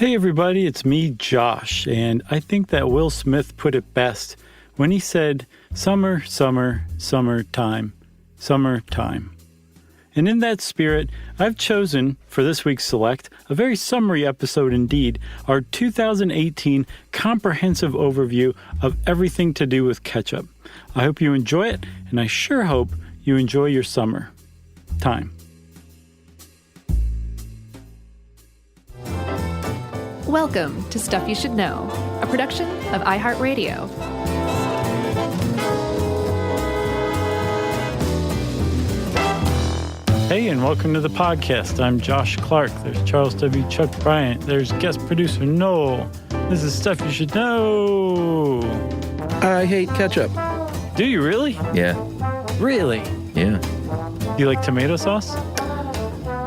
Hey everybody, it's me, Josh, and I think that Will Smith put it best when he said, summer, summer, summertime, summertime. And in that spirit, I've chosen, for this week's Select, a very summary episode indeed, our 2018 comprehensive overview of everything to do with ketchup. I hope you enjoy it, and I sure hope you enjoy your summer time. Welcome to Stuff You Should Know, a production of iHeartRadio. Hey, and welcome to the podcast. I'm Josh Clark. There's Charles W. Chuck Bryant. There's guest producer Noel. This is Stuff You Should Know. I hate ketchup. Do you really? Yeah. Really? Yeah. Do you like tomato sauce?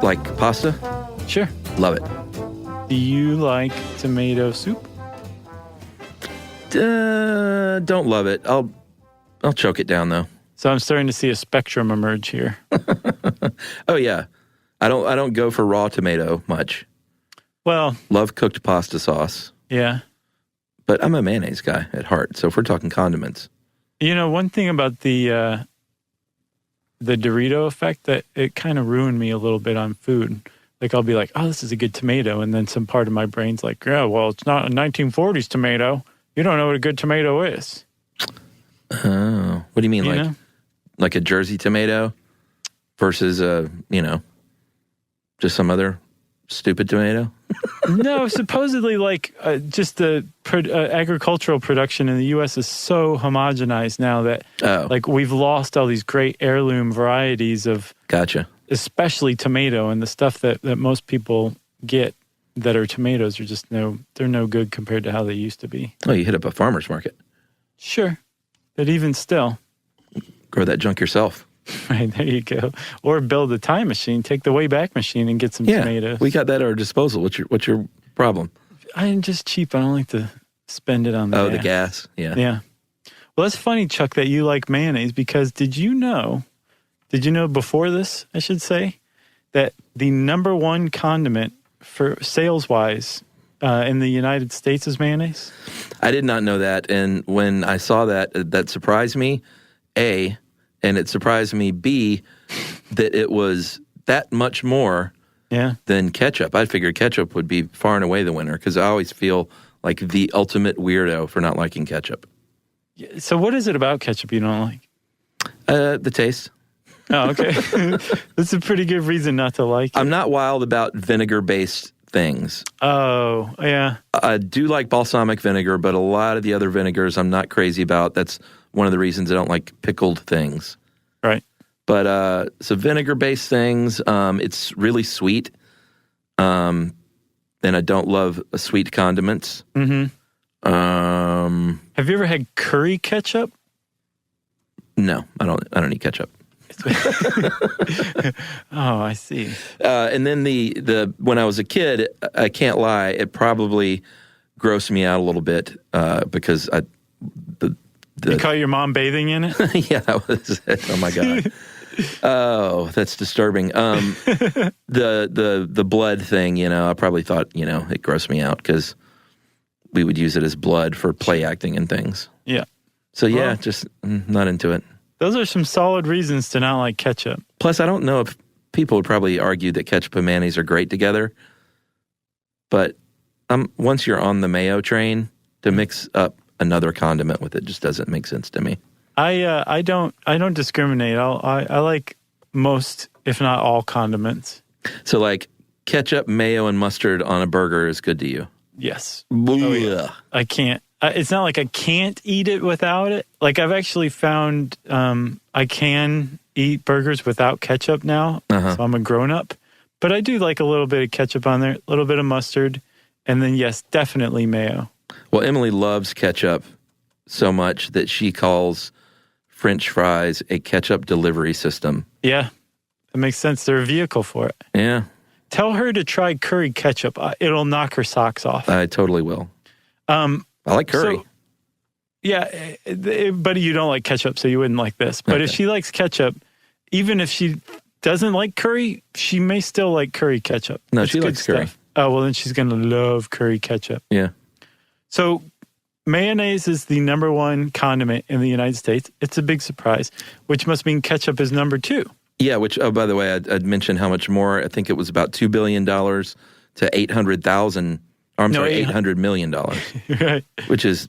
Like pasta? Sure. Love it. Do you like tomato soup? Don't love it. I'll choke it down though. So I'm starting to see a spectrum emerge here. Oh yeah. I don't go for raw tomato much. Well, Love cooked pasta sauce. yeah. But I'm a mayonnaise guy at heart. So if we're talking condiments. You know, one thing about the Dorito effect that it kind of ruined me a little bit on food. Like I'll be like, oh, this is a good tomato. And then some part of my brain's like, yeah, well, it's not a 1940s tomato. You don't know what a good tomato is. Oh, what do you mean? Like a Jersey tomato versus just some other stupid tomato? No, supposedly just the agricultural production in the U.S. is so homogenized now that we've lost all these great heirloom varieties of Gotcha. Especially tomato, and the stuff that most people get that are tomatoes are just they're no good compared to how they used to be. Oh, you hit up a farmer's market. Sure. But even still. Grow that junk yourself. Right, there you go. Or build a time machine, take the Wayback Machine and get some tomatoes. We got that at our disposal. What's your problem? I'm just cheap. I don't like to spend it on the gas. The gas. Yeah. Yeah. Well, that's funny, Chuck, that you like mayonnaise, because did you know before this, I should say, that the number one condiment for sales-wise in the United States is mayonnaise? I did not know that, and when I saw that surprised me, A, and it surprised me, B, that it was that much more than ketchup. I figured ketchup would be far and away the winner, because I always feel like the ultimate weirdo for not liking ketchup. So what is it about ketchup you don't like? The taste. Oh, okay. That's a pretty good reason not to like it. I'm not wild about vinegar-based things. Oh, yeah. I do like balsamic vinegar, but a lot of the other vinegars I'm not crazy about. That's one of the reasons I don't like pickled things. Right. But so vinegar-based things, it's really sweet. And I don't love sweet condiments. Mm-hmm. Have you ever had curry ketchup? No, I don't eat ketchup. Oh, I see. And then the when I was a kid, I can't lie, it probably grossed me out a little bit because you caught your mom bathing in it? Yeah, that was it. Oh my God. Oh, that's disturbing. The blood thing, I probably thought, it grossed me out because we would use it as blood for play acting and things. Yeah. So yeah, just not into it. Those are some solid reasons to not like ketchup. Plus, I don't know if people would probably argue that ketchup and mayonnaise are great together. But once you're on the mayo train, to mix up another condiment with it just doesn't make sense to me. I don't discriminate. I like most, if not all, condiments. So like ketchup, mayo, and mustard on a burger is good to you? Yes. Oh, yeah. I can't. It's not like I can't eat it without it. Like I've actually found I can eat burgers without ketchup now. So I'm a grown-up. But I do like a little bit of ketchup on there, a little bit of mustard, and then, yes, definitely mayo. Well, Emily loves ketchup so much that she calls French fries a ketchup delivery system. Yeah, that makes sense. They're a vehicle for it. Yeah. Tell her to try curry ketchup. It'll knock her socks off. I totally will. I like curry. So, yeah, but you don't like ketchup, so you wouldn't like this. But if she likes ketchup, even if she doesn't like curry, she may still like curry ketchup. No, It's she good likes curry. stuff. Oh, well, then she's going to love curry ketchup. Yeah. So mayonnaise is the number one condiment in the United States. It's a big surprise, which must mean ketchup is number 2. Yeah, which, oh, by the way, I'd mentioned how much more. I think it was about $2 billion to $800 million, Right. which is,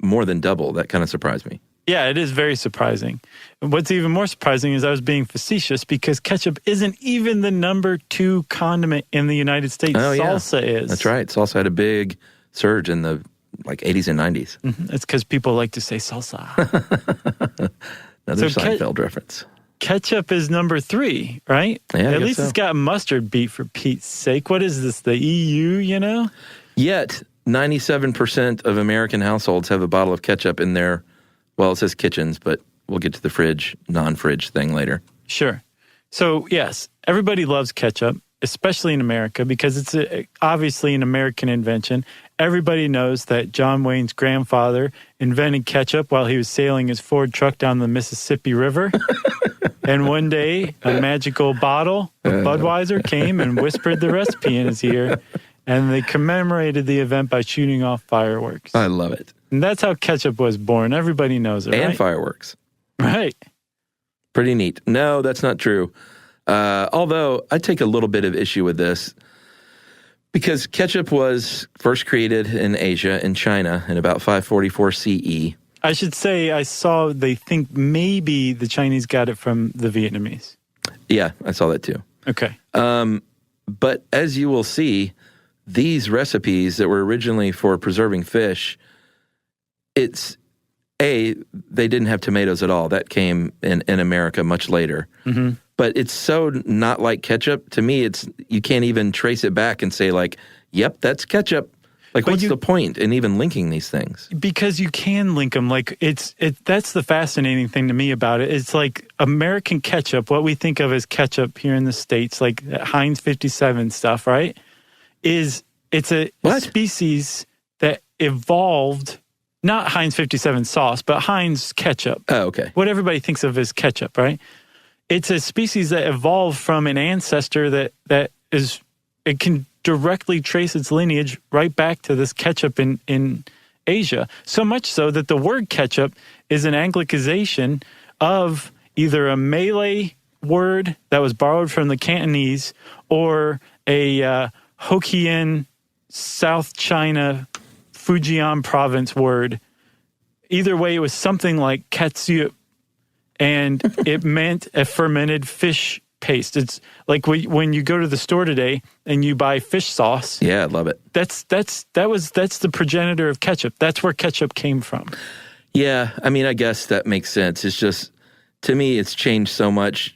more than double. That kind of surprised me. Yeah, it is very surprising. What's even more surprising is I was being facetious because ketchup isn't even the number 2 condiment in the United States. Oh, Salsa is. That's right. Salsa had a big surge in the 80s and 90s. Mm-hmm. It's because people like to say salsa. Another Seinfeld reference. Ketchup is number 3, right? Yeah, At least it's got mustard beat, for Pete's sake. What is this, the EU, Yet, 97% of American households have a bottle of ketchup in their, well, it says kitchens, but we'll get to the fridge, non-fridge thing later. Sure. So, yes, everybody loves ketchup, especially in America, because it's obviously an American invention. Everybody knows that John Wayne's grandfather invented ketchup while he was sailing his Ford truck down the Mississippi River. And one day, a magical bottle of Budweiser came and whispered the recipe in his ear. And they commemorated the event by shooting off fireworks. I love it. And that's how ketchup was born. Everybody knows it, right? And fireworks. Right. Pretty neat. No, that's not true. Although I take a little bit of issue with this because ketchup was first created in Asia, in China, in about 544 CE. I should say they think maybe the Chinese got it from the Vietnamese. Yeah, I saw that too. Okay. But as you will see, these recipes that were originally for preserving fish, they didn't have tomatoes at all. That came in America much later. Mm-hmm. But it's so not like ketchup. To me, you can't even trace it back and say yep, that's ketchup. What's the point in even linking these things? Because you can link them. That's the fascinating thing to me about it. It's like American ketchup, what we think of as ketchup here in the States, like Heinz 57 stuff, right? It's a species that evolved, not Heinz 57 sauce, but Heinz ketchup. Oh, okay. What everybody thinks of as ketchup, right? It's a species that evolved from an ancestor that it can directly trace its lineage right back to this ketchup in Asia. So much so that the word ketchup is an Anglicization of either a Malay word that was borrowed from the Cantonese or a Hokkien, South China, Fujian province word. Either way, it was something like catsup, and it meant a fermented fish paste. It's like when you go to the store today and you buy fish sauce. Yeah, I love it. That's the progenitor of ketchup. That's where ketchup came from. Yeah, I mean, I guess that makes sense. It's just, to me, it's changed so much.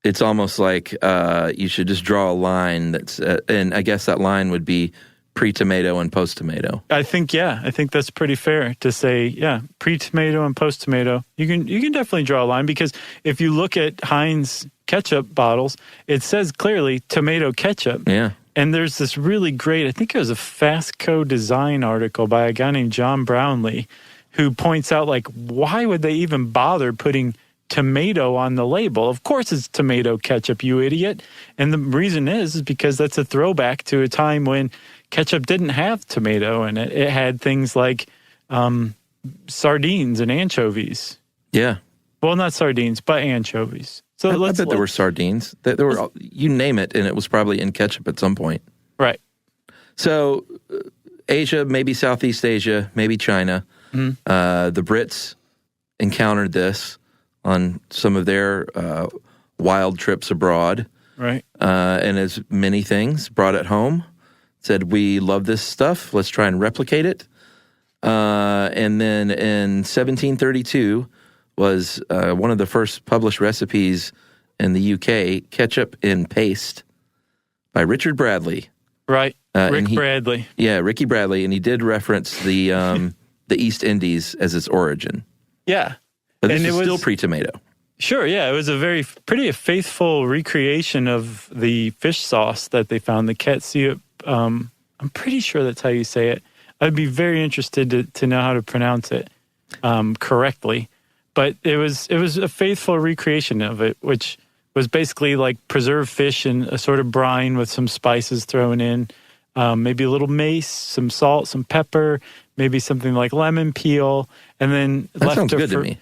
It's almost like you should just draw a line and I guess that line would be pre-tomato and post-tomato. I think that's pretty fair to say, pre-tomato and post-tomato. You can definitely draw a line because if you look at Heinz ketchup bottles, it says clearly tomato ketchup. Yeah. And there's this really great, I think it was a Fastco design article by a guy named John Brownlee who points out why would they even bother putting tomato on the label? Of course it's tomato ketchup, you idiot. And the reason is because that's a throwback to a time when ketchup didn't have tomato in it. It had things like sardines and anchovies. Yeah. Well, not sardines, but anchovies. So I bet there were sardines. There were, you name it, and it was probably in ketchup at some point. Right. So Asia, maybe Southeast Asia, maybe China. Mm-hmm. The Brits encountered this on some of their wild trips abroad. Right. And as many things, brought it home. Said, we love this stuff. Let's try and replicate it. And then in 1732 was one of the first published recipes in the UK, ketchup in paste by Richard Bradley. Right. Bradley. Yeah, Ricky Bradley. And he did reference the East Indies as its origin. Yeah. But this is still pre-tomato. Sure, yeah. It was a pretty faithful recreation of the fish sauce that they found, the catsup. I'm pretty sure that's how you say it. I'd be very interested to know how to pronounce it correctly. But it was a faithful recreation of it, which was basically like preserved fish in a sort of brine with some spices thrown in, maybe a little mace, some salt, some pepper, maybe something like lemon peel, and then that sounds good to me.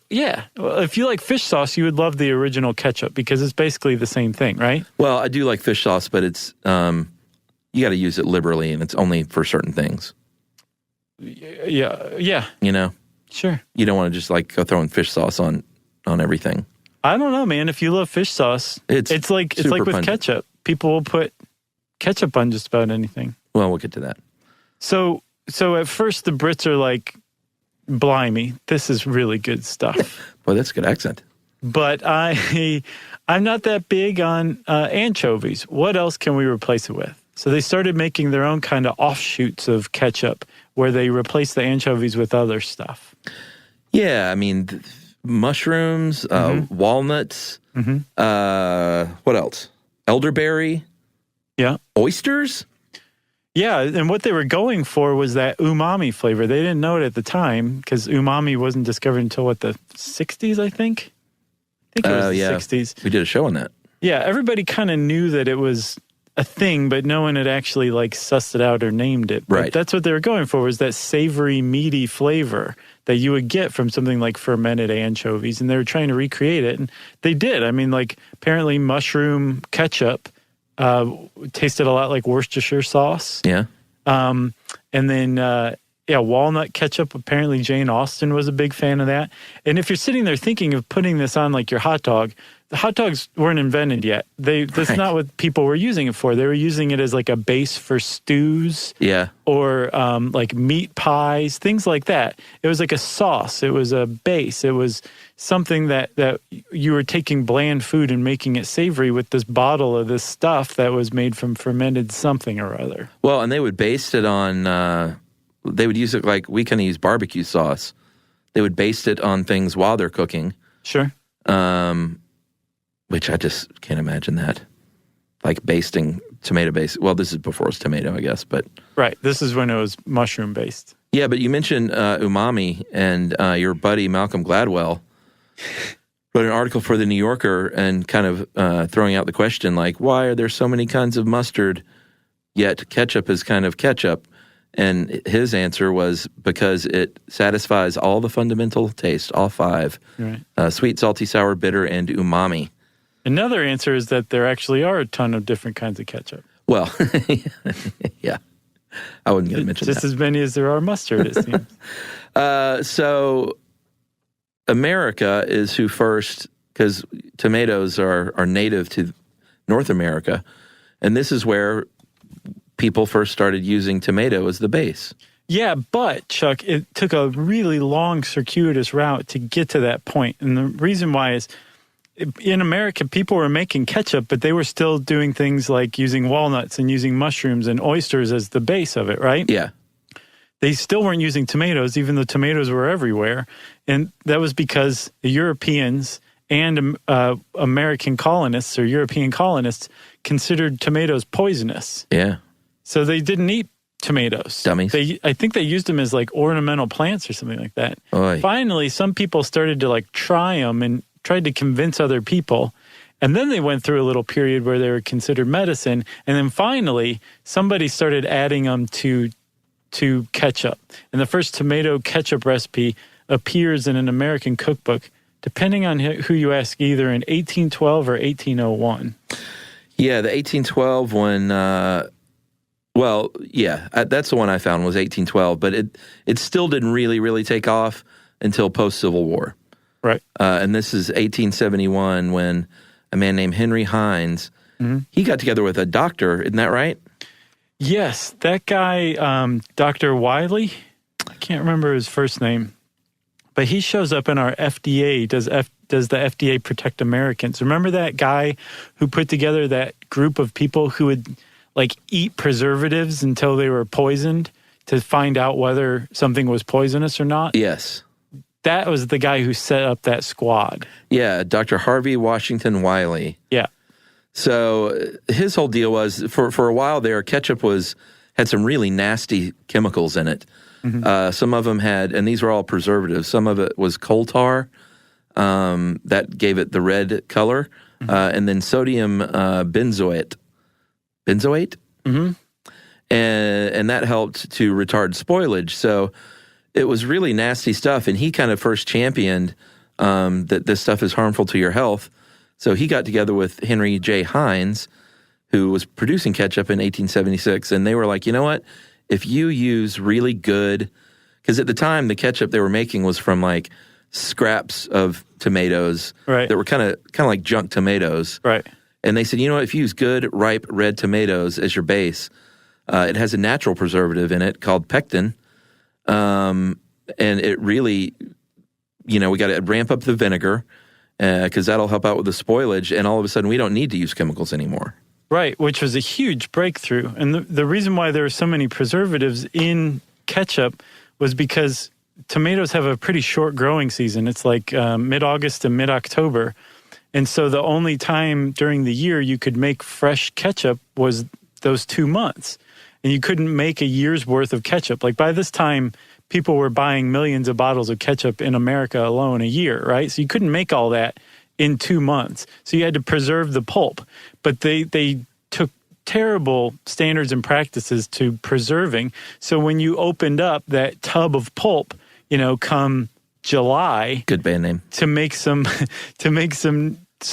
Yeah. Well, if you like fish sauce, you would love the original ketchup because it's basically the same thing, right? Well, I do like fish sauce, but it's you got to use it liberally, and it's only for certain things. Yeah. You know? Sure. You don't want to just like go throwing fish sauce on everything. I don't know, man. If you love fish sauce, it's like with pungent. ketchup. People will put ketchup on just about anything. Well, we'll get to that. So at first the Brits are like, blimey, this is really good stuff. Boy, that's a good accent. But I'm not that big on anchovies. What else can we replace it with? So they started making their own kind of offshoots of ketchup where they replace the anchovies with other stuff. Yeah, I mean, mushrooms, walnuts, what else? Elderberry? Yeah. Oysters? Yeah, and what they were going for was that umami flavor. They didn't know it at the time because umami wasn't discovered until, the 60s, I think? I think it was the 60s. We did a show on that. Yeah, everybody kind of knew that it was a thing, but no one had actually, sussed it out or named it. But right. That's what they were going for, was that savory, meaty flavor that you would get from something like fermented anchovies, and they were trying to recreate it, and they did. I mean, apparently mushroom ketchup tasted a lot like Worcestershire sauce. Yeah. And then, walnut ketchup. Apparently Jane Austen was a big fan of that. And if you're sitting there thinking of putting this on your hot dog, the hot dogs weren't invented yet. That's not what people were using it for. They were using it as a base for stews. Yeah. Or meat pies, things like that. It was like a sauce. It was a base. It was something that you were taking bland food and making it savory with this bottle of this stuff that was made from fermented something or other. Well, and they would base it on, they would use it we kind of use barbecue sauce. They would baste it on things while they're cooking. Sure. Which I just can't imagine that. Basting tomato base. Well, this is before it was tomato, I guess, but. Right. This is when it was mushroom based. Yeah, but you mentioned umami, and your buddy Malcolm Gladwell wrote an article for The New Yorker and kind of throwing out the question, why are there so many kinds of mustard, yet ketchup is kind of ketchup? And his answer was because it satisfies all the fundamental tastes, all five, right. Sweet, salty, sour, bitter, and umami. Another answer is that there actually are a ton of different kinds of ketchup. Well, yeah. I wasn't going to mention just that. as many as there are mustard, it seems. So America is who first, because tomatoes are native to North America, and this is where people first started using tomato as the base. Yeah, but, Chuck, it took a really long, circuitous route to get to that point. And the reason why is, in America, people were making ketchup, but they were still doing things like using walnuts and using mushrooms and oysters as the base of it, right? Yeah. They still weren't using tomatoes, even though tomatoes were everywhere. And that was because the Europeans and American colonists or European colonists considered tomatoes poisonous. Yeah. So they didn't eat tomatoes. Dummies. I think they used them as ornamental plants or something like that. Oy. Finally, some people started to try them and tried to convince other people. And then they went through a little period where they were considered medicine. And then finally, somebody started adding them to ketchup. And the first tomato ketchup recipe appears in an American cookbook, depending on who you ask, either in 1812 or 1801. Yeah, the 1812 one, that's the one I found was 1812, but it still didn't really take off until post-Civil War. Right. And this is 1871 when a man named Henry Hines, he got together with a doctor, isn't that right? Yes, that guy, Dr. Wiley, I can't remember his first name, but he shows up in our FDA. Does the FDA protect Americans? Remember that guy who put together that group of people who would eat preservatives until they were poisoned to find out whether something was poisonous or not? Yes. That was the guy who set up that squad. Yeah, Dr. Harvey Washington Wiley. Yeah. So his whole deal was, for a while there, ketchup had some really nasty chemicals in it. Mm-hmm. Some of them had, and these were all preservatives, some of it was coal tar that gave it the red color. and then sodium benzoate. Benzoate? Mm-hmm. And that helped to retard spoilage. So it was really nasty stuff. And he kind of first championed that this stuff is harmful to your health. So he got together with Henry J. Heinz, who was producing ketchup in 1876. And they were like, you know what? If you use really good, because at the time the ketchup they were making was from like scraps of tomatoes that were kind of like junk tomatoes. Right. And they said, you know what? If you use good, ripe, red tomatoes as your base, it has a natural preservative in it called pectin. And it really, we got to ramp up the vinegar because that'll help out with the spoilage. And all of a sudden, we don't need to use chemicals anymore. Right, which was a huge breakthrough. And the reason why there are so many preservatives in ketchup was because tomatoes have a pretty short growing season. It's like mid-August to mid-October. And so the only time during the year you could make fresh ketchup was those 2 months. And you couldn't make a year's worth of ketchup. Like by this time, people were buying millions of bottles of ketchup in America alone a year, right? So you couldn't make all that in 2 months. So you had to preserve the pulp. But they took terrible standards and practices to preserving. So when you opened up that tub of pulp, come July, good band name, to make some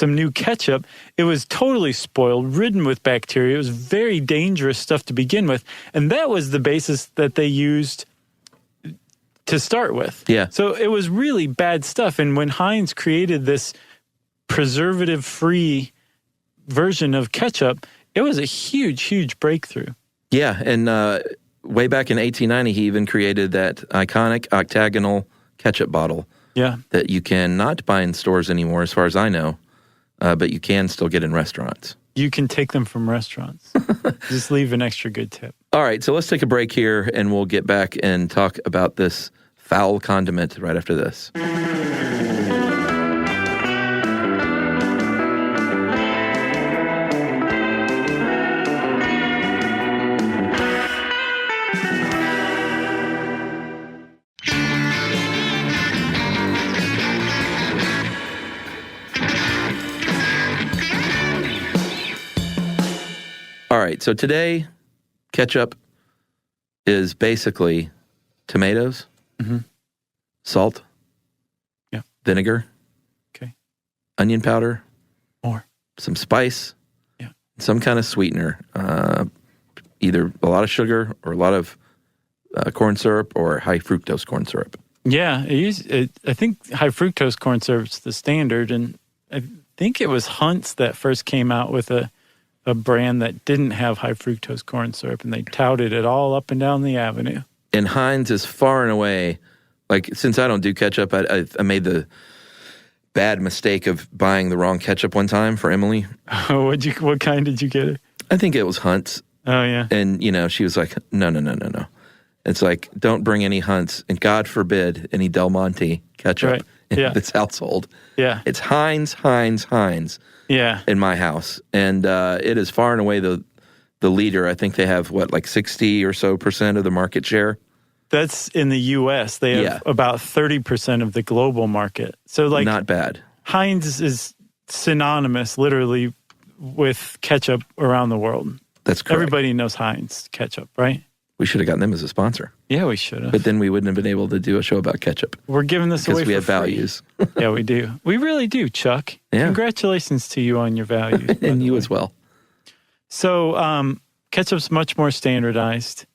new ketchup, it was totally spoiled, ridden with bacteria. It was very dangerous stuff to begin with. And that was the basis that they used to start with. Yeah. So it was really bad stuff. And when Heinz created this preservative-free version of ketchup, it was a huge, huge breakthrough. Yeah, and way back in 1890, he even created that iconic octagonal ketchup bottle. Yeah. That you cannot buy in stores anymore, as far as I know, but you can still get in restaurants. You can take them from restaurants. Just leave an extra good tip. All right, so let's take a break here, and we'll get back and talk about this foul condiment right after this. All right, so today, ketchup is basically tomatoes, salt, vinegar, onion powder, some spice, some kind of sweetener, either a lot of sugar or a lot of corn syrup or high fructose corn syrup. Yeah, I think high fructose corn syrup's the standard, and I think it was Hunt's that first came out with a brand that didn't have high fructose corn syrup, and they touted it all up and down the avenue. And Heinz is far and away, like, since I don't do ketchup, I made the bad mistake of buying the wrong ketchup one time for Emily. What kind did you get her? I think it was Hunt's. Oh, yeah. And, she was like, no. It's like, don't bring any Hunt's, and God forbid any Del Monte ketchup in this household. Yeah. It's Heinz. Yeah. In my house. And it is far and away the leader. I think they have, 60 or so % of the market share? That's in the U.S. They have about 30% of the global market. So, not bad. Heinz is synonymous, literally, with ketchup around the world. That's correct. Everybody knows Heinz ketchup, right? We should have gotten them as a sponsor. Yeah, we should have. But then we wouldn't have been able to do a show about ketchup. We're giving this away for free. Because we have values. Yeah, we do. We really do, Chuck. Yeah. Congratulations to you on your values. And you as well. So, ketchup's much more standardized.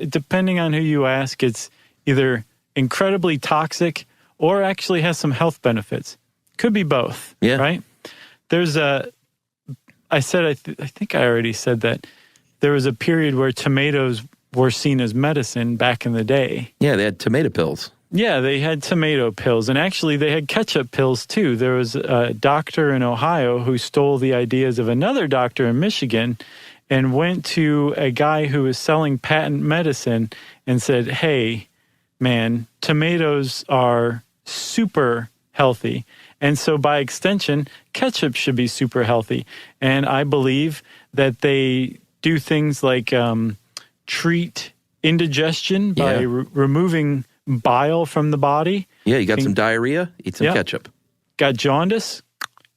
Depending on who you ask, it's either incredibly toxic or actually has some health benefits. Could be both, right? There's I think I already said that there was a period where tomatoes were seen as medicine back in the day. Yeah, they had tomato pills. Yeah, they had tomato pills, and actually they had ketchup pills too. There was a doctor in Ohio who stole the ideas of another doctor in Michigan and went to a guy who was selling patent medicine and said, hey, man, tomatoes are super healthy. And so by extension, ketchup should be super healthy. And I believe that they do things like treat indigestion by removing bile from the body. Yeah, you got some diarrhea, eat some ketchup. Got jaundice,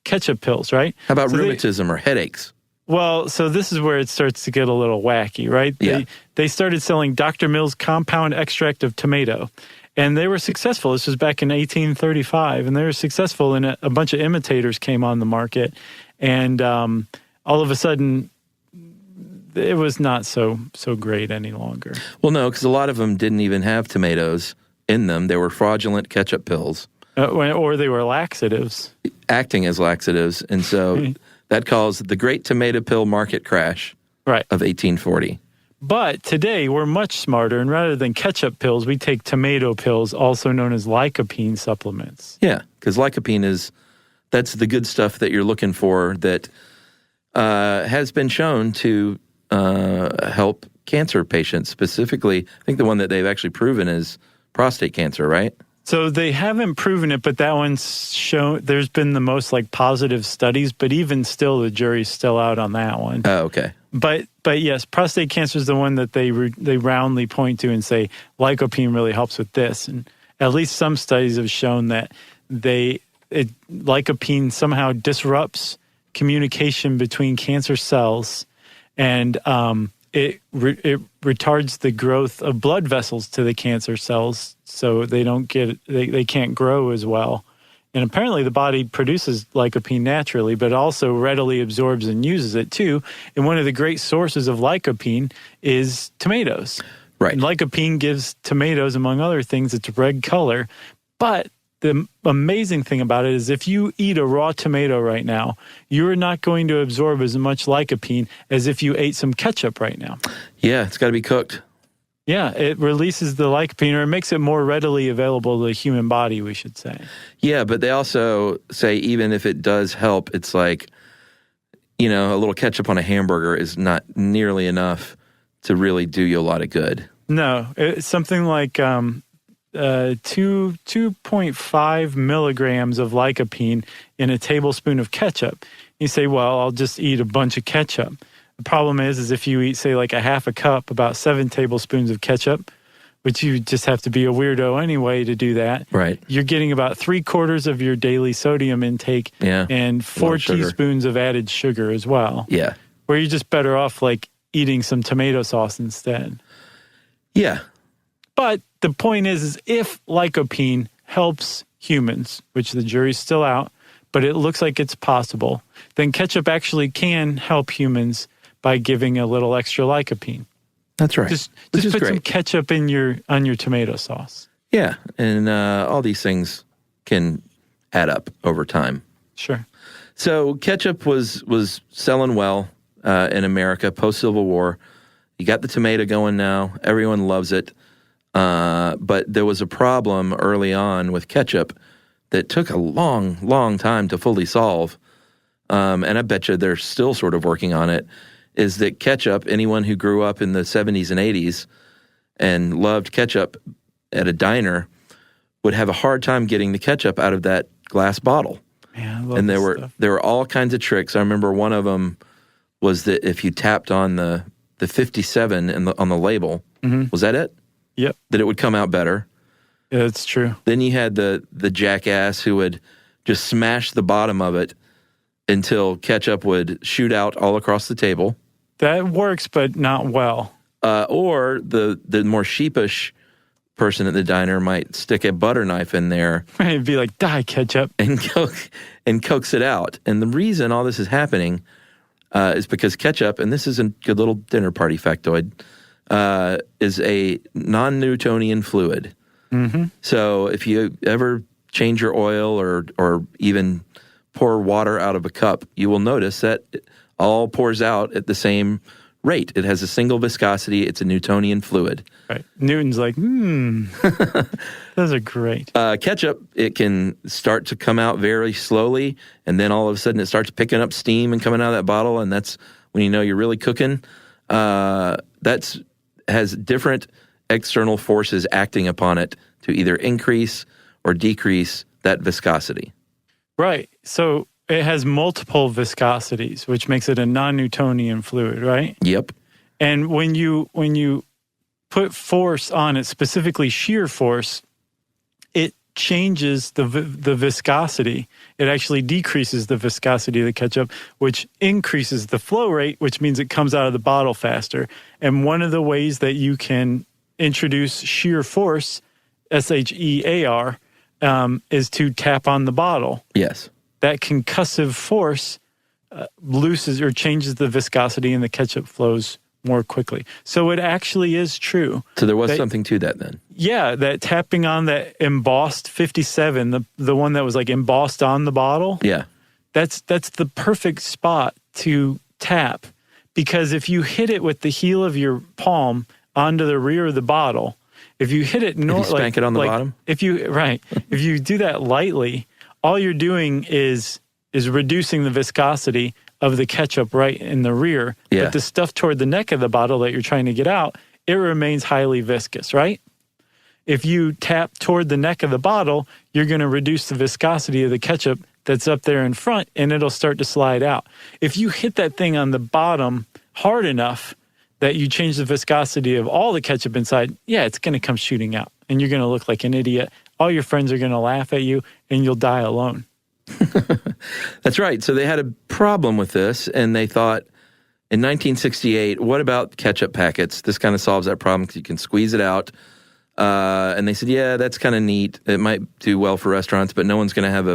ketchup pills, right? How about rheumatism or headaches? Well, so this is where it starts to get a little wacky, right? Yeah. They started selling Dr. Mills compound extract of tomato, and they were successful. This was back in 1835, and they were successful, and a bunch of imitators came on the market, and all of a sudden, it was not so great any longer. Well, no, because a lot of them didn't even have tomatoes in them. They were fraudulent ketchup pills. Or they were laxatives. Acting as laxatives, and so that caused the Great Tomato Pill Market Crash of 1840. But today, we're much smarter, and rather than ketchup pills, we take tomato pills, also known as lycopene supplements. Yeah, because lycopene that's the good stuff that you're looking for that has been shown to help cancer patients. Specifically, I think the one that they've actually proven is prostate cancer, right? So they haven't proven it, but that one's shown. There's been the most positive studies, but even still, the jury's still out on that one. Oh, okay. But yes, prostate cancer is the one that they roundly point to and say lycopene really helps with this. And at least some studies have shown that lycopene somehow disrupts communication between cancer cells, and it retards the growth of blood vessels to the cancer cells, so they can't grow as well. And apparently the body produces lycopene naturally, but also readily absorbs and uses it too. And one of the great sources of lycopene is tomatoes. Right. And lycopene gives tomatoes, among other things, its red color. But the amazing thing about it is if you eat a raw tomato right now, you're not going to absorb as much lycopene as if you ate some ketchup right now. Yeah, it's got to be cooked. Yeah, it releases the lycopene, or it makes it more readily available to the human body, we should say. Yeah, but they also say even if it does help, it's like, a little ketchup on a hamburger is not nearly enough to really do you a lot of good. No, it's something like 2.5 milligrams of lycopene in a tablespoon of ketchup. You say, well, I'll just eat a bunch of ketchup. The problem is if you eat, say, like a half a cup, about 7 tablespoons of ketchup, which you just have to be a weirdo anyway to do that. Right. You're getting about 3/4 of your daily sodium intake and 4 teaspoons of added sugar as well. Yeah. Where you're just better off eating some tomato sauce instead. Yeah. But the point is if lycopene helps humans, which the jury's still out, but it looks like it's possible, then ketchup actually can help humans by giving a little extra lycopene. That's right. Just put some ketchup on your tomato sauce. Yeah, and all these things can add up over time. Sure. So ketchup was selling well in America post-Civil War. You got the tomato going now. Everyone loves it. But there was a problem early on with ketchup that took a long, long time to fully solve. And I bet you they're still sort of working on it, is that ketchup, anyone who grew up in the 70s and 80s and loved ketchup at a diner would have a hard time getting the ketchup out of that glass bottle. Man, I love and this there stuff. were all kinds of tricks. I remember one of them was that if you tapped on the 57 on the label, was that it? Yep. That it would come out better. Yeah, that's true. Then you had the jackass who would just smash the bottom of it until ketchup would shoot out all across the table. That works, but not well. Or the more sheepish person at the diner might stick a butter knife in there. It'd be like, die, ketchup. And coax it out. And the reason all this is happening is because ketchup, and this is a good little dinner party factoid, is a non-Newtonian fluid. Mm-hmm. So if you ever change your oil or even pour water out of a cup, you will notice that it all pours out at the same rate. It has a single viscosity. It's a Newtonian fluid. Right. Newton's like, those are great. Ketchup, it can start to come out very slowly, and then all of a sudden it starts picking up steam and coming out of that bottle, and that's when you know you're really cooking. That's has different external forces acting upon it to either increase or decrease that viscosity. Right. So it has multiple viscosities, which makes it a non-Newtonian fluid, right? Yep. And when you put force on it, specifically shear force, it changes the viscosity. It actually decreases the viscosity of the ketchup, which increases the flow rate, which means it comes out of the bottle faster. And one of the ways that you can introduce shear force, SHEAR, is to tap on the bottle. Yes. That concussive force looses or changes the viscosity, and the ketchup flows more quickly. So it actually is true. So there was something to that then. Yeah, that tapping on that embossed 57, the one that was like embossed on the bottle. Yeah. That's the perfect spot to tap, because if you hit it with the heel of your palm onto the rear of the bottle, if you hit it, If you spank it on the bottom. If you do that lightly, all you're doing is reducing the viscosity of the ketchup right in the rear. Yeah. But the stuff toward the neck of the bottle that you're trying to get out, it remains highly viscous, right? If you tap toward the neck of the bottle, you're going to reduce the viscosity of the ketchup that's up there in front, and it'll start to slide out. If you hit that thing on the bottom hard enough that you change the viscosity of all the ketchup inside, yeah, it's going to come shooting out, and you're going to look like an idiot. All your friends are going to laugh at you, and you'll die alone. That's right. So they had a problem with this, and they thought in 1968, what about ketchup packets? This kind of solves that problem because you can squeeze it out. And they said, yeah, that's kind of neat. It might do well for restaurants, but no one's going to have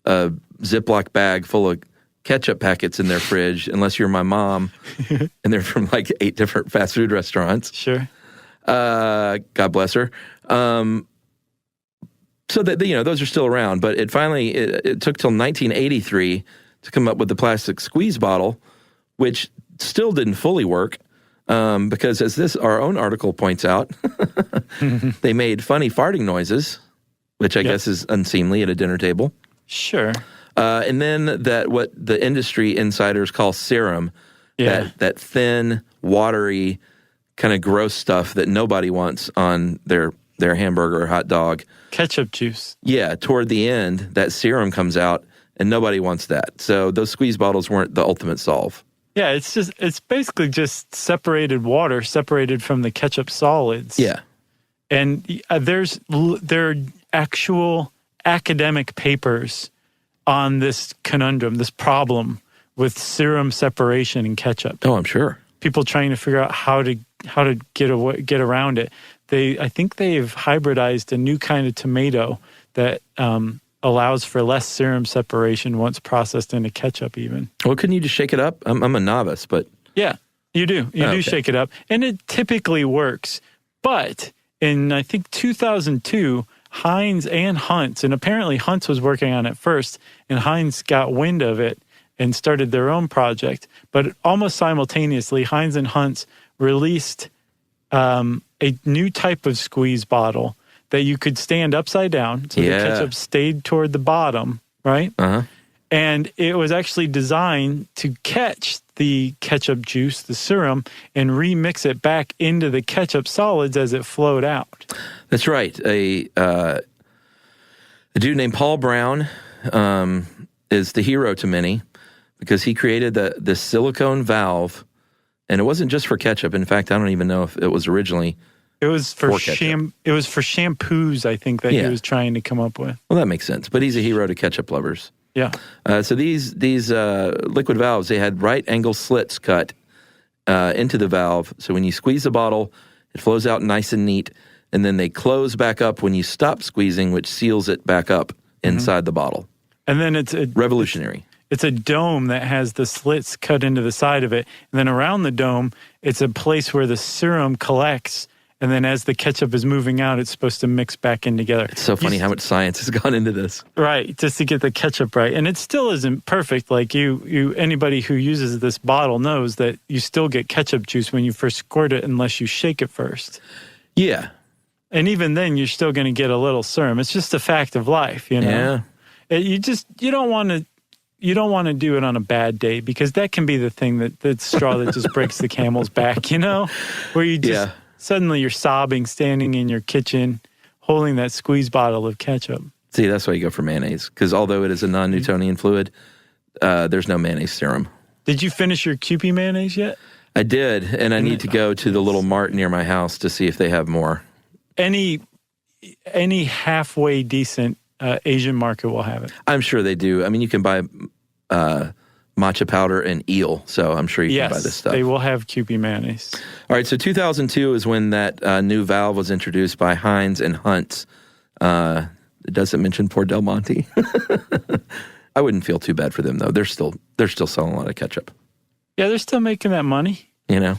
a Ziploc bag full of ketchup packets in their fridge unless you're my mom, and they're from like 8 different fast food restaurants. Sure. God bless her. So that, those are still around, but it took till 1983 to come up with the plastic squeeze bottle, which still didn't fully work, because as our own article points out, they made funny farting noises, which I guess is unseemly at a dinner table. Sure. And then what the industry insiders call serum, that thin, watery, kind of gross stuff that nobody wants on their hamburger or hot dog. Ketchup juice. Yeah, toward the end, that serum comes out, and nobody wants that. So those squeeze bottles weren't the ultimate solve. Yeah, it's basically just separated water, separated from the ketchup solids. Yeah. And there are actual academic papers on this conundrum, this problem with serum separation in ketchup. Oh, I'm sure. People trying to figure out how to get around it. I think they've hybridized a new kind of tomato that allows for less serum separation once processed into ketchup even. Well, couldn't you just shake it up? I'm a novice, but... Yeah, you do. You do shake it up. And it typically works. But in, I think, 2002, Heinz and Hunt's, and apparently Hunt's was working on it first, and Heinz got wind of it and started their own project. But almost simultaneously, Heinz and Hunt's released a new type of squeeze bottle that you could stand upside down, so the ketchup stayed toward the bottom, right? Uh-huh. And it was actually designed to catch the ketchup juice, the serum, and remix it back into the ketchup solids as it flowed out. That's right. A dude named Paul Brown is the hero to many because he created the silicone valve, and it wasn't just for ketchup. In fact, I don't even know if it was originally. It was for shampoos, I think, that he was trying to come up with. Well, that makes sense. But he's a hero to ketchup lovers. Yeah. So these liquid valves, they had right angle slits cut into the valve. So when you squeeze the bottle, it flows out nice and neat. And then they close back up when you stop squeezing, which seals it back up inside the bottle. And then it's revolutionary. It's a dome that has the slits cut into the side of it. And then around the dome, it's a place where the serum collects. And then as the ketchup is moving out, it's supposed to mix back in together. It's so funny how much science has gone into this. Right, just to get the ketchup right. And it still isn't perfect. Like anybody who uses this bottle knows that you still get ketchup juice when you first squirt it unless you shake it first. Yeah. And even then, you're still going to get a little serum. It's just a fact of life, you know? Yeah. You don't want to do it on a bad day, because that can be the thing that straw that just breaks the camel's back, you know? Where you just... Yeah. Suddenly you're sobbing, standing in your kitchen, holding that squeeze bottle of ketchup. See, that's why you go for mayonnaise, because although it is a non-Newtonian fluid, there's no mayonnaise serum. Did you finish your Kewpie mayonnaise yet? I did, and I need to go to the little mart near my house to see if they have more. Any any halfway decent Asian market will have it. I'm sure they do. I mean, you can buy matcha powder and eel, so I'm sure you can buy this stuff. They will have Kewpie mayonnaise. All right, so 2002 is when that new valve was introduced by Heinz and Hunt's. It doesn't mention poor Del Monte. I wouldn't feel too bad for them, though. They're still selling a lot of ketchup. Yeah, they're still making that money. You know?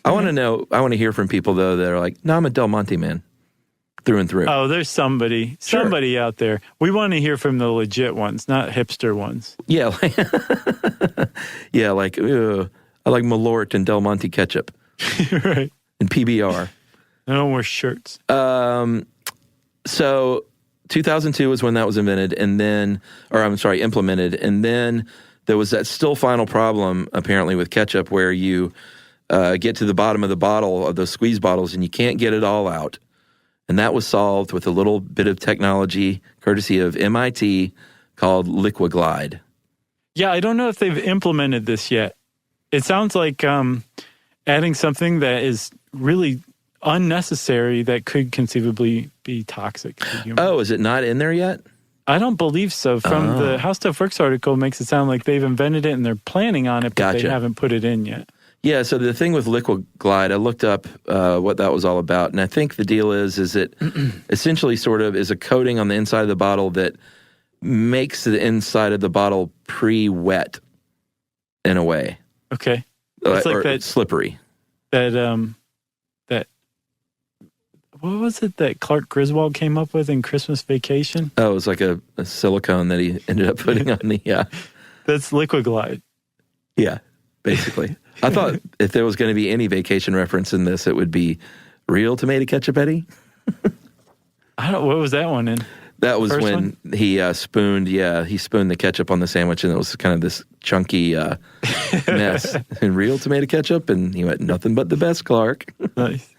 I want to hear from people, though, that are like, no, I'm a Del Monte man. Through and through. Oh, there's somebody out there. We want to hear from the legit ones, not hipster ones. Yeah. Like I like Malort and Del Monte ketchup. Right. And PBR. I don't wear shirts. So 2002 was when that was implemented, and then there was that still final problem, apparently, with ketchup where you get to the bottom of the bottle, of those squeeze bottles, and you can't get it all out. And that was solved with a little bit of technology, courtesy of MIT, called LiquiGlide. Yeah, I don't know if they've implemented this yet. It sounds like adding something that is really unnecessary that could conceivably be toxic to humans. Oh, is it not in there yet? I don't believe so. From the How Stuff Works article, it makes it sound like they've invented it and they're planning on it, but they haven't put it in yet. Yeah, so the thing with LiquiGlide, I looked up what that was all about, and I think the deal is it essentially sort of is a coating on the inside of the bottle that makes the inside of the bottle pre-wet in a way. Okay. It's like that slippery. That what was it that Clark Griswold came up with in Christmas Vacation? Oh, it was like a silicone that he ended up putting on the, That's LiquiGlide. Yeah, basically. I thought if there was going to be any vacation reference in this, it would be real tomato ketchup, Eddie. What was that one in? That was when he spooned the ketchup on the sandwich, and it was kind of this chunky mess. And real tomato ketchup, and he went, nothing but the best, Clark. Nice.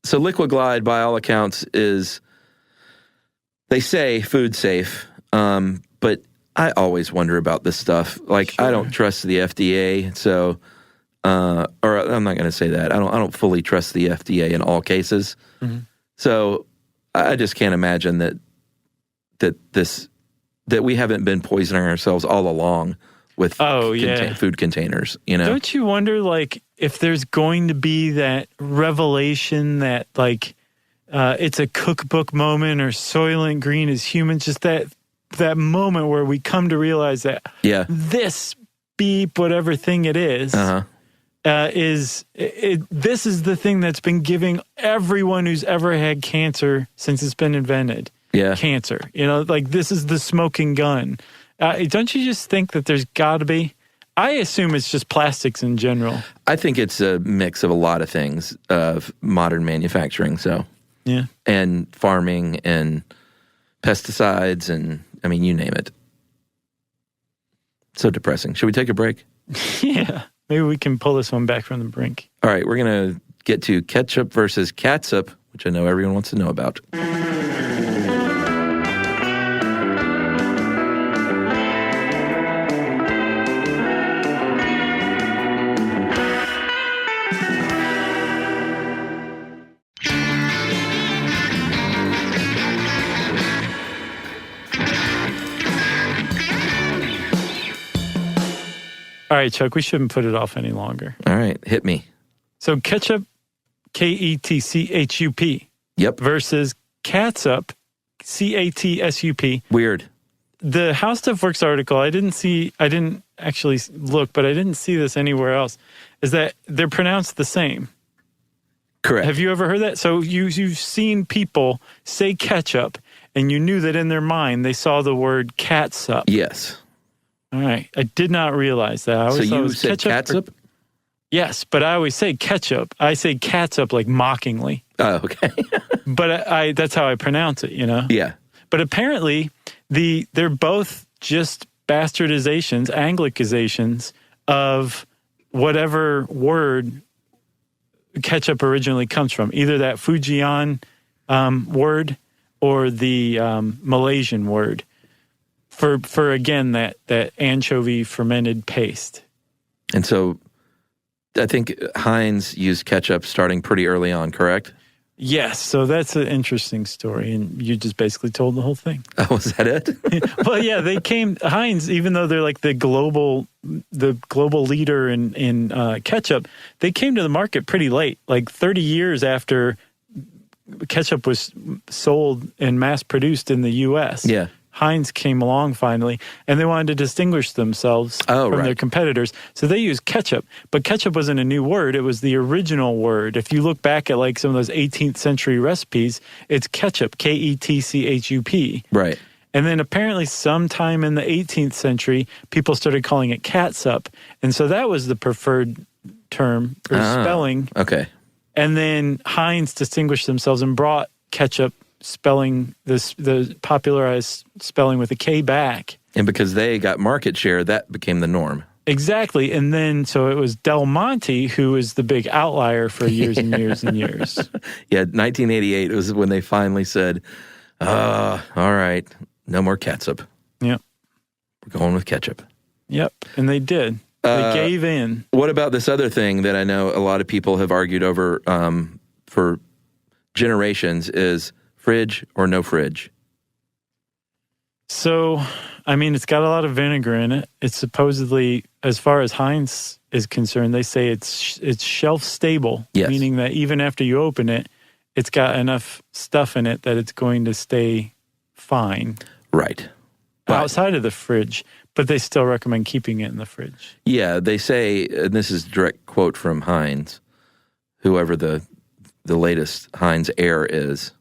So LiquiGlide, by all accounts, is, they say, food safe, but I always wonder about this stuff. Like, sure. I don't trust the FDA, so, or I'm not going to say that. I don't fully trust the FDA in all cases. Mm-hmm. So I just can't imagine that we haven't been poisoning ourselves all along with food containers. You know, don't you wonder, like, if there's going to be that revelation that, like, it's a cookbook moment, or Soylent Green is human, just that moment where we come to realize that this beep, whatever thing it is, this is the thing that's been giving everyone who's ever had cancer since it's been invented. Yeah. Cancer. You know, like, this is the smoking gun. Don't you just think that there's got to be? I assume it's just plastics in general. I think it's a mix of a lot of things of modern manufacturing. So, yeah. And farming and pesticides and, I mean, you name it. So depressing. Should we take a break? Yeah. Maybe we can pull this one back from the brink. All right. We're going to get to ketchup versus catsup, which I know everyone wants to know about. All right, Chuck, we shouldn't put it off any longer. All right, hit me. So ketchup, Ketchup. Yep. Versus catsup, Catsup. Weird. The How Stuff Works article, I didn't actually look, but I didn't see this anywhere else, is that they're pronounced the same. Correct. Have you ever heard that? So you've seen people say ketchup, and you knew that in their mind they saw the word catsup. Yes. All right. I did not realize that. I always you said catsup? Yes, but I always say ketchup. I say catsup like mockingly. Oh, okay. But I that's how I pronounce it, you know? Yeah. But apparently, they're both just bastardizations, Anglicizations of whatever word ketchup originally comes from. Either that Fujian word or the Malaysian word. For again, that anchovy fermented paste. And so I think Heinz used ketchup starting pretty early on, correct? Yes, so that's an interesting story, and you just basically told the whole thing. Oh, was that it? Well, yeah, they came, Heinz, even though they're like the global leader in ketchup, they came to the market pretty late, like 30 years after ketchup was sold and mass produced in the U.S. Yeah. Heinz came along finally, and they wanted to distinguish themselves from their competitors. So they used ketchup, but ketchup wasn't a new word. It was the original word. If you look back at like some of those 18th century recipes, it's ketchup, Ketchup. Right. And then apparently sometime in the 18th century, people started calling it catsup. And so that was the preferred term or spelling. Okay. And then Heinz distinguished themselves and brought ketchup spelling, the popularized spelling with a K back. And because they got market share, that became the norm. Exactly. And then, so it was Del Monte who was the big outlier for years and years and years. Yeah, 1988 was when they finally said, all right, no more catsup. Yep. We're going with ketchup. Yep. And they did. They gave in. What about this other thing that I know a lot of people have argued over for generations is fridge or no fridge? So, I mean, it's got a lot of vinegar in it. It's supposedly, as far as Heinz is concerned, they say it's shelf stable, meaning that even after you open it, it's got enough stuff in it that it's going to stay fine. Right. Outside of the fridge, but they still recommend keeping it in the fridge. Yeah, they say, and this is a direct quote from Heinz, whoever the latest Heinz heir is.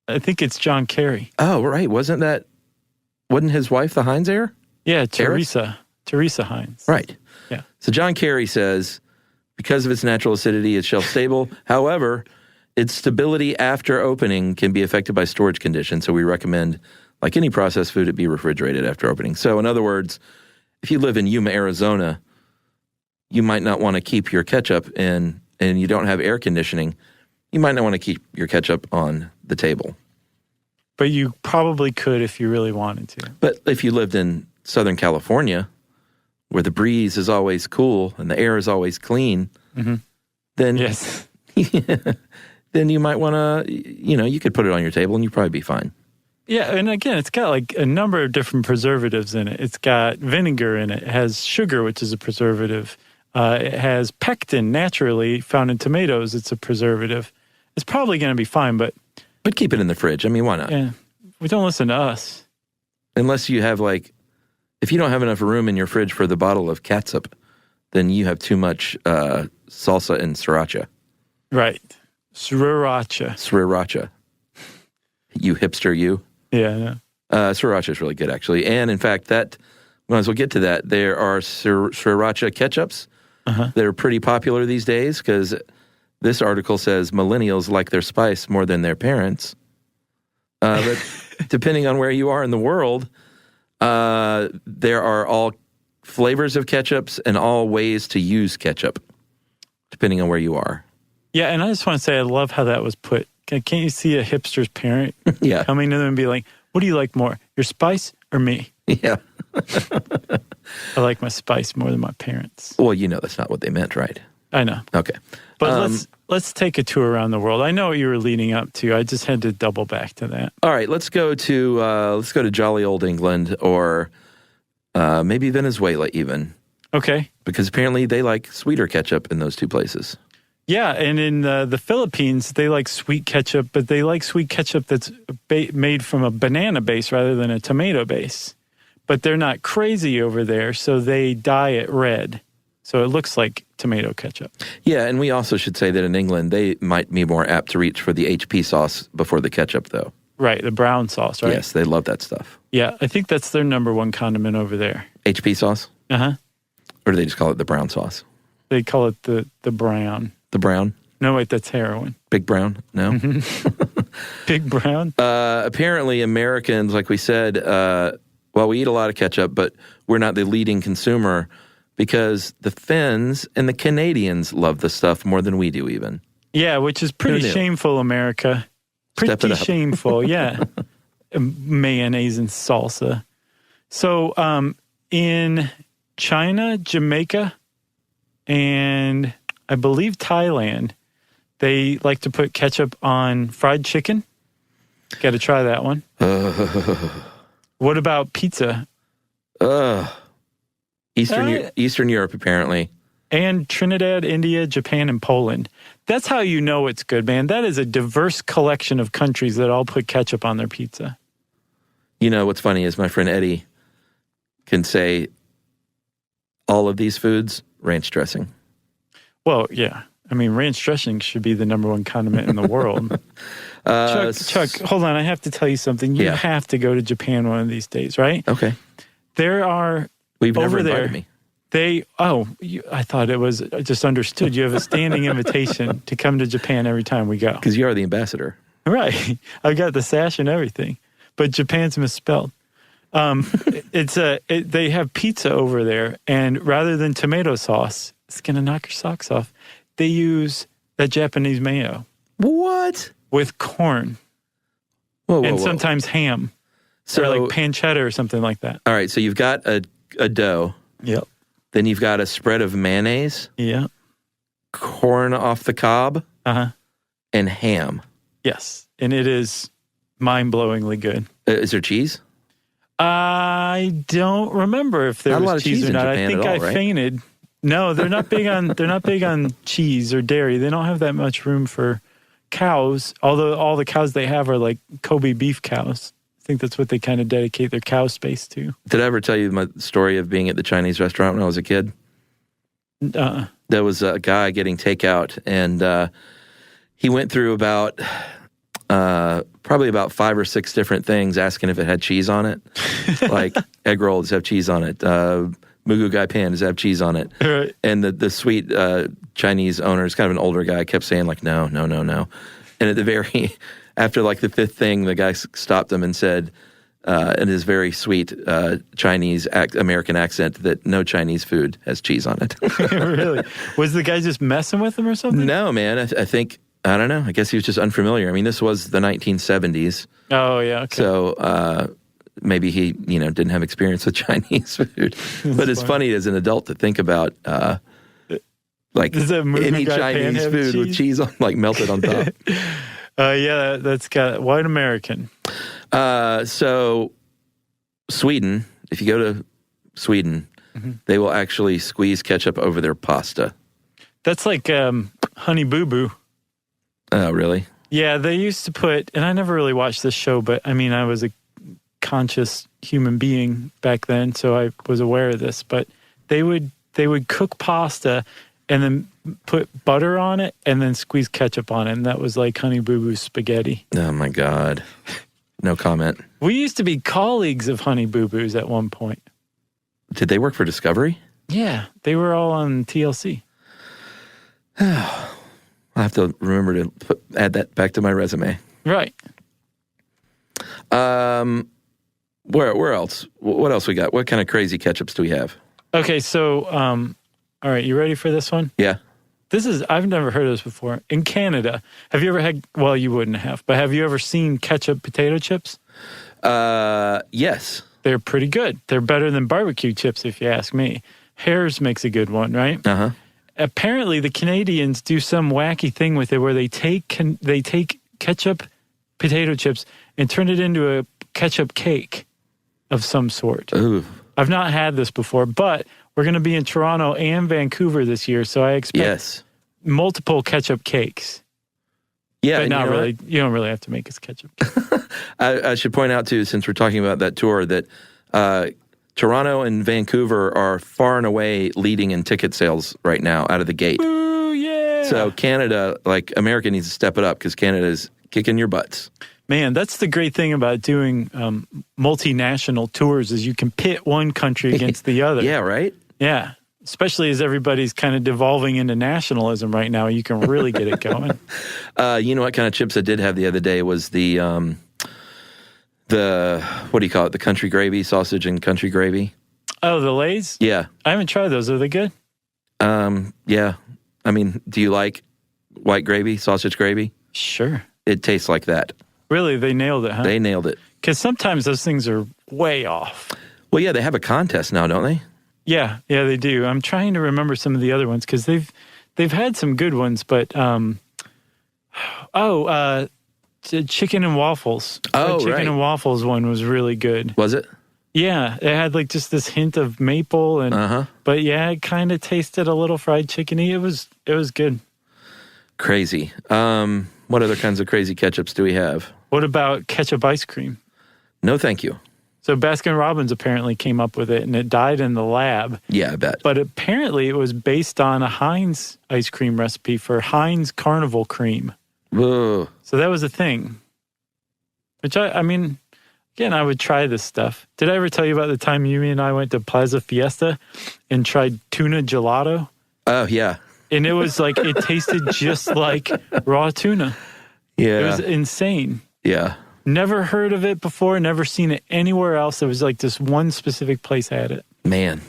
I think it's John Kerry. Oh, right. Wasn't his wife the Heinz heir? Yeah, Teresa Heinz. Right. Yeah. So John Kerry says, because of its natural acidity, it's shelf stable. However, its stability after opening can be affected by storage conditions. So we recommend, like any processed food, it be refrigerated after opening. So in other words, if you live in Yuma, Arizona, you might not want to keep your ketchup in, and you don't have air conditioning, you might not want to keep your ketchup on the table. But you probably could if you really wanted to. But if you lived in Southern California, where the breeze is always cool and the air is always clean, then yes. then you might want to, you could put it on your table and you'd probably be fine. Yeah, and again, it's got like a number of different preservatives in it. It's got vinegar in it. It has sugar, which is a preservative. It has pectin, naturally found in tomatoes. It's a preservative. It's probably going to be fine, but keep it in the fridge. I mean, why not? Yeah, we don't listen to us. Unless you have if you don't have enough room in your fridge for the bottle of catsup, then you have too much salsa and sriracha. Right. Sriracha. You hipster, you. Yeah. Sriracha is really good, actually. And in fact, might as well get to that. There are sriracha ketchups. They're pretty popular these days because this article says millennials like their spice more than their parents. But depending on where you are in the world, there are all flavors of ketchups and all ways to use ketchup, depending on where you are. Yeah, and I just want to say I love how that was put. Can't you see a hipster's parent coming to them and be like, what do you like more, your spice or me? Yeah. I like my spice more than my parents. Well, that's not what they meant, right? I know. Okay. But let's take a tour around the world. I know what you were leading up to. I just had to double back to that. All right, let's go to jolly old England or maybe Venezuela even. Okay. Because apparently they like sweeter ketchup in those two places. Yeah, and in the Philippines, they like sweet ketchup, but they like sweet ketchup that's made from a banana base rather than a tomato base. But they're not crazy over there, so they dye it red. So it looks like tomato ketchup. Yeah, and we also should say that in England, they might be more apt to reach for the HP sauce before the ketchup, though. Right, the brown sauce, right? Yes, they love that stuff. Yeah, I think that's their number one condiment over there. HP sauce? Uh-huh. Or do they just call it the brown sauce? They call it the brown. The brown? No, wait, that's heroin. Big brown? No? Big brown? Apparently, Americans, like we said, we eat a lot of ketchup, but we're not the leading consumer because the Finns and the Canadians love the stuff more than we do even. Yeah, which is pretty shameful, America. Pretty shameful, yeah. Mayonnaise and salsa. So in China, Jamaica, and I believe Thailand, They like to put ketchup on fried chicken. Got to try that one. What about pizza? Eastern Europe, apparently. And Trinidad, India, Japan, and Poland. That's how you know it's good, man. That is a diverse collection of countries that all put ketchup on their pizza. You know, what's funny is my friend Eddie can say all of these foods, ranch dressing. Well, yeah. I mean, ranch dressing should be the number one condiment in the world. Chuck, hold on. I have to tell you something. You have to go to Japan one of these days, right? Okay. There are... We've never invited me. I thought it was just understood. You have a standing invitation to come to Japan every time we go. Because you are the ambassador. Right. I got the sash and everything. But Japan's misspelled. They have pizza over there, and rather than tomato sauce, it's going to knock your socks off, they use that Japanese mayo. What? With corn. Whoa. Sometimes ham. So, or like pancetta or something like that. All right, so you've got a dough. Yep. Then you've got a spread of mayonnaise. Yeah. Corn off the cob. Uh-huh. And ham. Yes. And it is mind-blowingly good. Is there cheese? I don't remember if there was cheese or not. I think I fainted. No, they're not big on cheese or dairy. They don't have that much room for cows, although all the cows they have are like Kobe beef cows. I think that's what they kind of dedicate their cow space to. Did I ever tell you my story of being at the Chinese restaurant when I was a kid? There was a guy getting takeout, and he went through probably about 5 or 6 different things, asking if it had cheese on it. Like egg roll, does it have cheese on it? Mugu gai pan, does it have cheese on it? Right. And the sweet Chinese owner is kind of an older guy, kept saying like, no. And at the after like the 5th thing, the guy stopped him and said, in his very sweet Chinese American accent, that no Chinese food has cheese on it. Really? Was the guy just messing with him or something? No, man. I think, I don't know. I guess he was just unfamiliar. I mean, this was the 1970s. Oh, yeah. Okay. So maybe he, didn't have experience with Chinese food. But it's funny as an adult to think about like any Chinese food with cheese on, like melted on top. Yeah, that's got white American. So Sweden, if you go to Sweden, they will actually squeeze ketchup over their pasta. That's like Honey Boo Boo. Oh, really? Yeah, they used to put, and I never really watched this show, but I mean, I was a conscious human being back then, so I was aware of this, but they would cook pasta and then put butter on it and then squeeze ketchup on it, and that was like Honey Boo Boo spaghetti. Oh, my God. No comment. We used to be colleagues of Honey Boo Boos at one point. Did they work for Discovery? Yeah, they were all on TLC. I'll have to remember to add that back to my resume. Right. Where else? What else we got? What kind of crazy ketchups do we have? Okay, so, all right, you ready for this one? Yeah. I've never heard of this before. In Canada, have you ever had, well, you wouldn't have, but have you ever seen ketchup potato chips? Yes. They're pretty good. They're better than barbecue chips, if you ask me. Harris makes a good one, right? Uh-huh. Apparently, the Canadians do some wacky thing with it where they take ketchup potato chips and turn it into a ketchup cake of some sort. Ooh. I've not had this before, but we're going to be in Toronto and Vancouver this year, so I expect multiple ketchup cakes. Yeah, but not really. You don't really have to make us ketchup cake. I should point out, too, since we're talking about that tour, that Toronto and Vancouver are far and away leading in ticket sales right now out of the gate. Ooh, yeah. So Canada, like America needs to step it up because Canada's kicking your butts. Man, that's the great thing about doing multinational tours is you can pit one country against the other. Yeah, right? Yeah, especially as everybody's kind of devolving into nationalism right now. You can really get it going. You know what kind of chips I did have the other day was the what do you call it? The country gravy, sausage and country gravy. Oh, the Lay's? Yeah. I haven't tried those. Are they good? Yeah. I mean, do you like white gravy, sausage gravy? Sure. It tastes like that. Really? They nailed it, huh? They nailed it. Because sometimes those things are way off. Well, yeah, they have a contest now, don't they? Yeah, they do. I'm trying to remember some of the other ones because they've had some good ones, but Chicken and waffles. Oh, Chicken right. and waffles one was really good. Was it? Yeah, it had like just this hint of maple and but yeah, it kind of tasted a little fried chickeny. It was good. Crazy. What other kinds of crazy ketchups do we have? What about ketchup ice cream? No, thank you. So Baskin-Robbins apparently came up with it, and it died in the lab. Yeah, I bet. But apparently it was based on a Heinz ice cream recipe for Heinz Carnival cream. Whoa. So that was a thing. Which I mean, again, I would try this stuff. Did I ever tell you about the time you and I went to Plaza Fiesta and tried tuna gelato? Oh, yeah. And it was like, it tasted just like raw tuna. Yeah. It was insane. Yeah. Never heard of it before, never seen it anywhere else. It was like this one specific place had it. Man.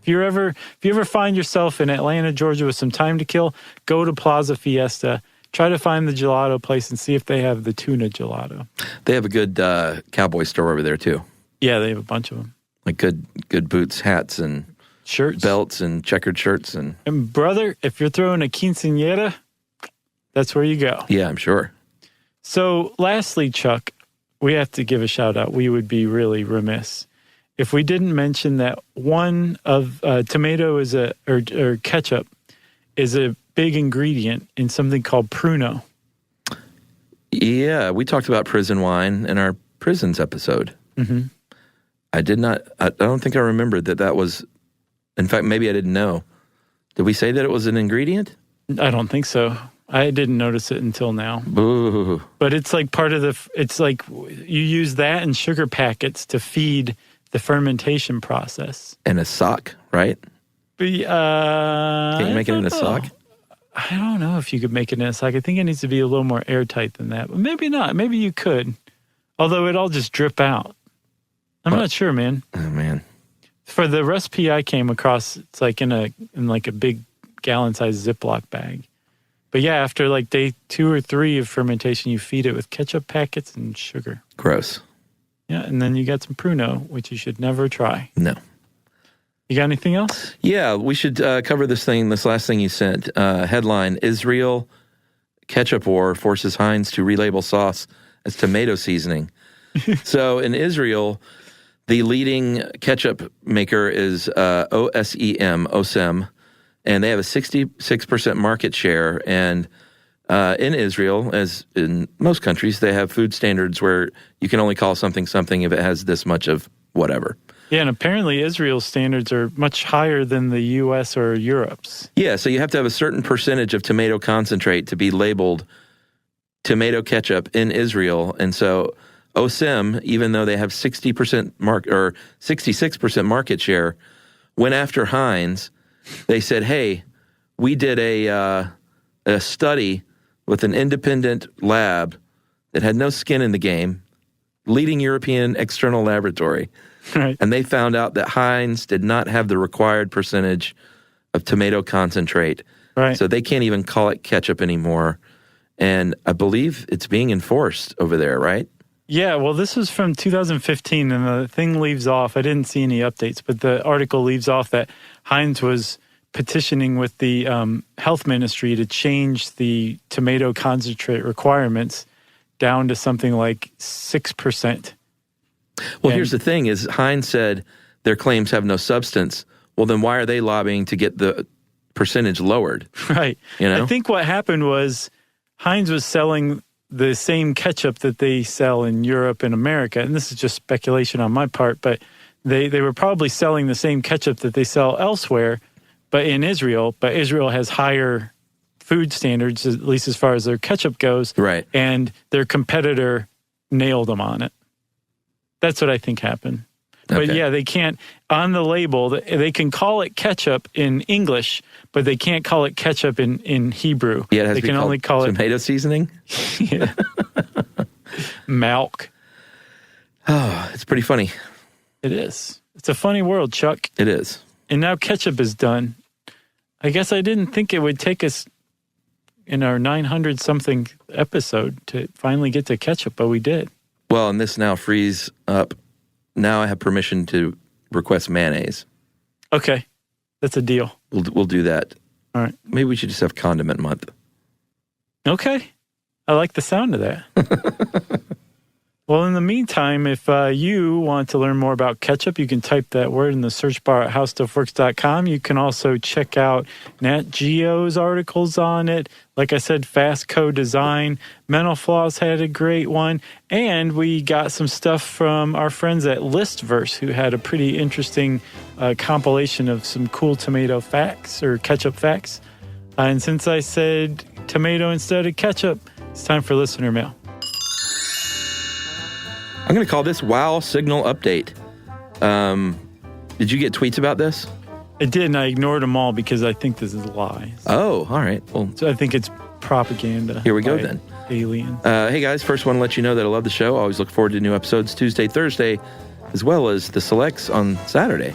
If you ever find yourself in Atlanta, Georgia with some time to kill, go to Plaza Fiesta. Try to find the gelato place and see if they have the tuna gelato. They have a good cowboy store over there, too. Yeah, they have a bunch of them. Like good boots, hats, and shirts, belts, and checkered shirts. And brother, if you're throwing a quinceañera, that's where you go. Yeah, I'm sure. So lastly, Chuck, we have to give a shout out. We would be really remiss if we didn't mention that one of tomato is or ketchup is a big ingredient in something called Pruno. Yeah, we talked about prison wine in our prisons episode. Mm-hmm. I don't think I remembered that was, in fact, maybe I didn't know. Did we say that it was an ingredient? I don't think so. I didn't notice it until now. Boo. But it's like part of it's like you use that and sugar packets to feed the fermentation process. And a sock, right? But, can you make it in a sock? I don't know if you could make it in a sock. I think it needs to be a little more airtight than that. But maybe not. Maybe you could. Although it'd all just drip out. I'm not sure, man. Oh, man. For the recipe I came across, it's like in like a big gallon-sized Ziploc bag. But yeah, after like day 2 or 3 of fermentation, you feed it with ketchup packets and sugar. Gross. Yeah, and then you got some Pruno, which you should never try. No. You got anything else? Yeah, we should cover this last thing you sent. Headline, Israel ketchup war forces Heinz to relabel sauce as tomato seasoning. So in Israel, the leading ketchup maker is OSEM, and they have a 66% market share. And in Israel, as in most countries, they have food standards where you can only call something if it has this much of whatever. Yeah, and apparently Israel's standards are much higher than the U.S. or Europe's. Yeah, so you have to have a certain percentage of tomato concentrate to be labeled tomato ketchup in Israel. And so OSEM, even though they have 66% market share, went after Heinz. They said, hey, we did a study with an independent lab that had no skin in the game, leading European external laboratory. Right. And they found out that Heinz did not have the required percentage of tomato concentrate. Right. So they can't even call it ketchup anymore. And I believe it's being enforced over there, right? Yeah, well, this was from 2015, and the thing leaves off. I didn't see any updates, but the article leaves off that Heinz was petitioning with the health ministry to change the tomato concentrate requirements down to something like 6%. Well, here's the thing is Heinz said their claims have no substance. Well, then why are they lobbying to get the percentage lowered? Right. You know? I think what happened was Heinz was selling the same ketchup that they sell in Europe and America. And this is just speculation on my part, but they were probably selling the same ketchup that they sell elsewhere, but in Israel. But Israel has higher food standards, at least as far as their ketchup goes. Right. And their competitor nailed them on it. That's what I think happened. But Okay. yeah, they can't, on the label, they can call it ketchup in English, but they can't call it ketchup in Hebrew. Yeah, it has they to be can called only call it tomato seasoning. yeah. Milk. Oh, it's pretty funny. It is. It's a funny world, Chuck. It is. And now ketchup is done. I guess I didn't think it would take us in our 900-something episode to finally get to ketchup, but we did. Well, and this now frees up. Now I have permission to request mayonnaise. Okay. That's a deal. We'll do that. All right. Maybe we should just have condiment month. Okay. I like the sound of that. Well, in the meantime, if you want to learn more about ketchup, you can type that word in the search bar at howstuffworks.com. You can also check out Nat Geo's articles on it. Like I said, Fast Co-Design. Mental Floss had a great one. And we got some stuff from our friends at Listverse, who had a pretty interesting compilation of some cool tomato facts or ketchup facts. And since I said tomato instead of ketchup, it's time for listener mail. I'm going to call this Wow Signal Update. Did you get tweets about this? I did, and I ignored them all because I think this is lies. Oh, all right. Well, So I think it's propaganda. Here we go by then. Aliens. Hey guys, first want to let you know that I love the show. Always look forward to new episodes Tuesday, Thursday, as well as the selects on Saturday.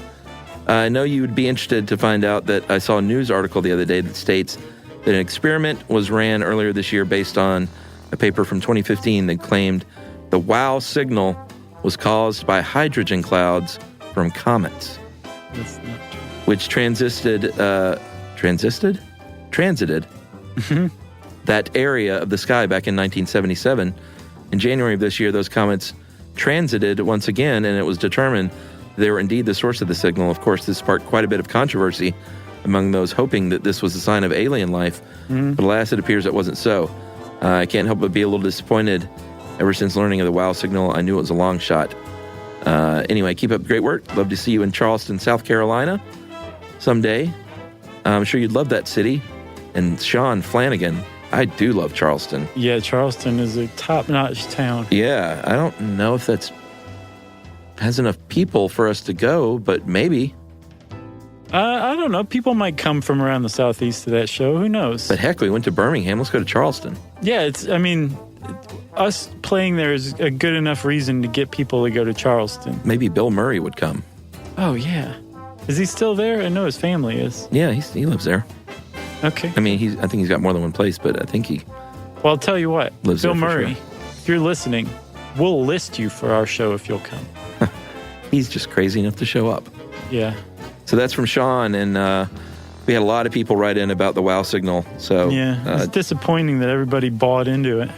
I know you would be interested to find out that I saw a news article the other day that states that an experiment was ran earlier this year based on a paper from 2015 that claimed the wow signal was caused by hydrogen clouds from comets, That's not true. which transited that area of the sky back in 1977. In January of this year, those comets transited once again, and it was determined they were indeed the source of the signal. Of course, this sparked quite a bit of controversy among those hoping that this was a sign of alien life, but alas, it appears it wasn't so. I can't help but be a little disappointed. Ever since learning of the wow signal, I knew it was a long shot. Anyway, keep up the great work. Love to see you in Charleston, South Carolina someday. I'm sure you'd love that city. And Sean Flanagan, I do love Charleston. Yeah, Charleston is a top-notch town. Yeah, I don't know if that's has enough people for us to go, but maybe. I don't know. People might come from around the southeast to that show. Who knows? But heck, we went to Birmingham. Let's go to Charleston. Yeah, us playing there is a good enough reason to get people to go to Charleston. Maybe Bill Murray would come. Oh, yeah. Is he still there? I know his family is. Yeah, he lives there. Okay. I mean, I think he's got more than one place, but I think he... Well, I'll tell you what. Lives Bill there for Murray, sure. if you're listening, we'll list you for our show if you'll come. He's just crazy enough to show up. Yeah. So that's from Sean, and we had a lot of people write in about the wow signal. So Yeah. It's disappointing that everybody bought into it.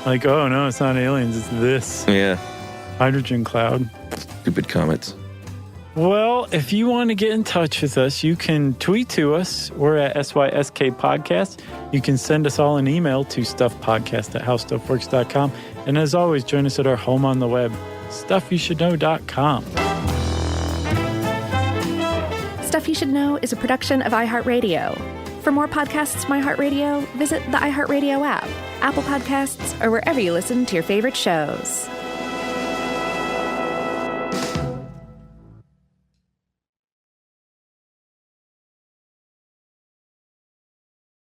Like, oh, no, it's not aliens. It's this yeah, hydrogen cloud. stupid comments. Well, if you want to get in touch with us, you can tweet to us. We're at SYSK Podcast. You can send us all an email to stuffpodcast@howstuffworks.com. And as always, join us at our home on the web, stuffyoushouldknow.com. Stuff You Should Know is a production of iHeartRadio. For more podcasts from iHeartRadio, visit the iHeartRadio app, Apple Podcasts, or wherever you listen to your favorite shows.